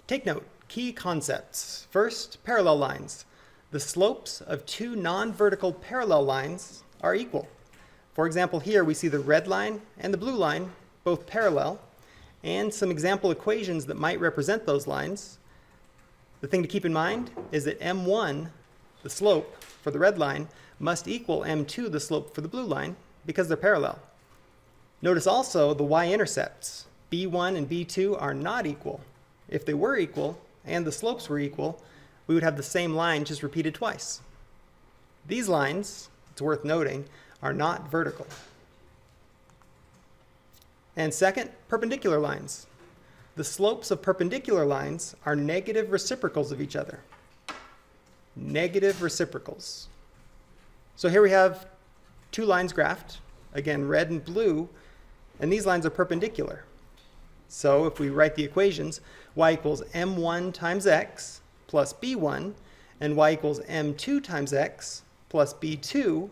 Take note, key concepts. First, parallel lines. The slopes of two non-vertical parallel lines are equal. For example, here we see the red line and the blue line, both parallel, and some example equations that might represent those lines. The thing to keep in mind is that m1, the slope for the red line, must equal m2, the slope for the blue line, because they're parallel. Notice also the y-intercepts. b1 and b2 are not equal. If they were equal, and the slopes were equal, we would have the same line just repeated twice. These lines, it's worth noting, are not vertical. And second, perpendicular lines. The slopes of perpendicular lines are negative reciprocals of each other. Negative reciprocals. So here we have two lines graphed, again red and blue, and these lines are perpendicular. So if we write the equations, y equals m1 times x plus b1, and y equals m2 times x plus b2,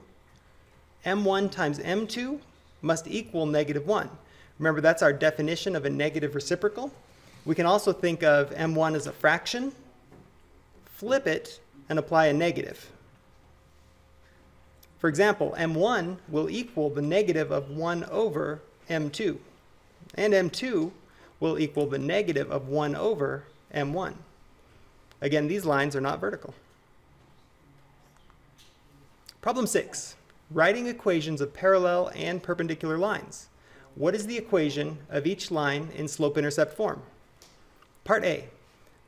m1 times m2 must equal -1. Remember, that's our definition of a negative reciprocal. We can also think of m1 as a fraction, flip it, and apply a negative. For example, m1 will equal the negative of 1 over m2, and m2 will equal the negative of 1 over m1. Again, these lines are not vertical. Problem 6. Writing equations of parallel and perpendicular lines. What is the equation of each line in slope-intercept form? Part A.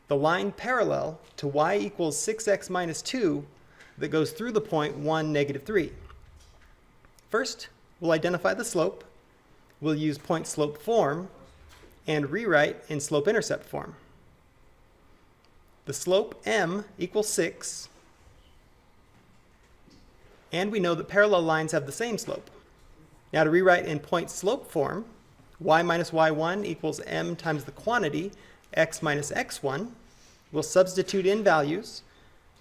The line parallel to y equals 6x minus 2 that goes through the point 1, -3. First, we'll identify the slope. We'll use point-slope form and rewrite in slope-intercept form. The slope m equals 6, and we know that parallel lines have the same slope. Now to rewrite in point-slope form, y minus y1 equals m times the quantity x minus x1. We'll substitute in values.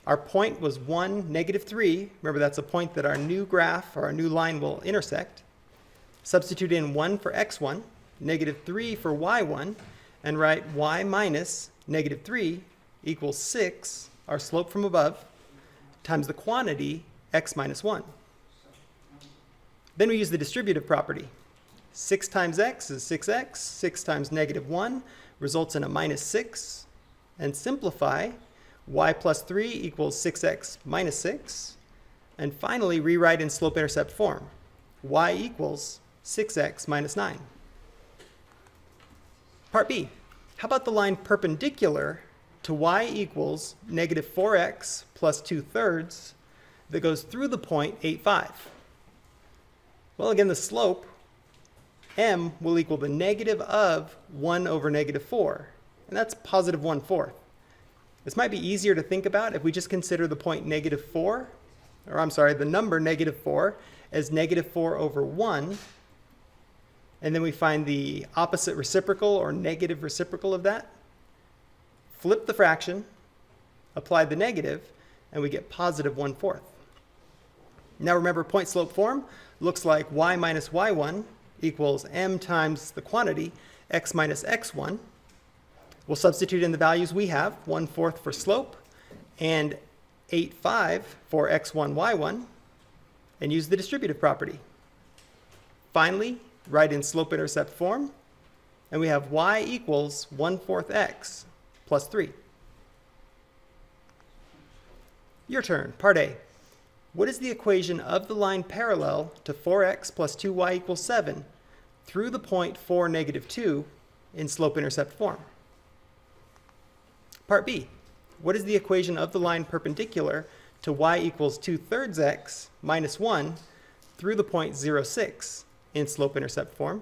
Our point was 1, -3. Remember, that's a point that our new graph or our new line will intersect. Substitute in 1 for x1, -3 for y1, and write y minus -3 equals 6, our slope from above, times the quantity x minus 1. Then we use the distributive property. 6 times x is 6x. 6 times -1 results in a -6. And simplify, y plus 3 equals 6x minus 6. And finally, rewrite in slope-intercept form. Y equals 6x minus 9. Part B. How about the line perpendicular to y equals -4x plus 2/3 that goes through the point 8, 5? Well, again, the slope, m, will equal the negative of 1 over -4, and that's positive 1/4. This might be easier to think about if we just consider the point -4, or I'm sorry, the number -4 as -4 over 1, and then we find the opposite reciprocal or negative reciprocal of that. Flip the fraction, apply the negative, and we get positive 1/4. Now remember, point-slope form looks like y minus y1 equals m times the quantity x minus x1. We'll substitute in the values we have, 1/4 for slope and 8, 5 for x1, y1, and use the distributive property. Finally, write in slope-intercept form, and we have y equals 1/4 x plus 3. Your turn, part A. What is the equation of the line parallel to 4x plus 2y equals 7 through the point 4, -2 in slope-intercept form? Part B. What is the equation of the line perpendicular to y equals 2/3 x minus 1 through the point 0, 6 in slope-intercept form?